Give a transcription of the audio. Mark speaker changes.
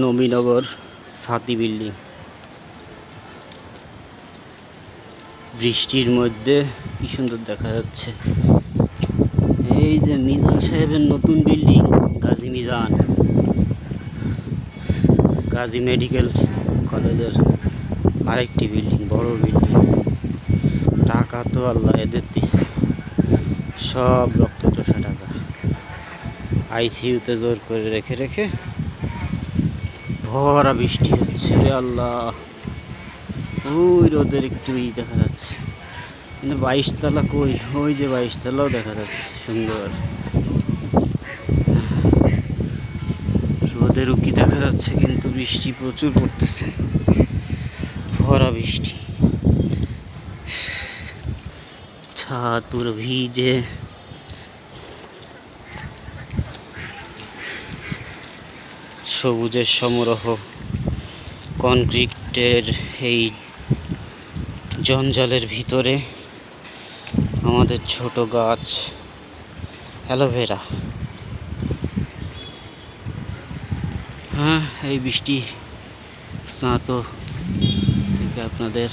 Speaker 1: নবীনগর ছাতি বিল্ডিং। বৃষ্টির মধ্যে কি সুন্দর দেখা যাচ্ছে। এই যে মিজান সাহেবের নতুন বিল্ডিং, গাজী মিজান, গাজী মেডিকেল কলেজের আরেকটি বিল্ডিং, বড় বিল্ডিং। টাকা তো আল্লাহ এদের দিছে, সব রক্ত চোষা টাকা। আইসিইউতে জোর করে রেখে রেখে ভরা বৃষ্টি হচ্ছে রে আল্লাহ। ওই রোদের একটু দেখা যাচ্ছে, কিন্তু 22 তলা কই? ওই যে 22 তলাও দেখা যাচ্ছে সুন্দর। রোদের উকি দেখা যাচ্ছে, কিন্তু বৃষ্টি প্রচুর পড়তেছে, ভরা বৃষ্টি। ছাদ পুরো ভিজে। সবুজের সমারোহ, কনক্রিটের এই জঞ্জালের ভিতরে আমাদের ছোট গাছ অ্যালোভেরা। হ্যাঁ, এই বৃষ্টি স্নাত থেকে আপনাদের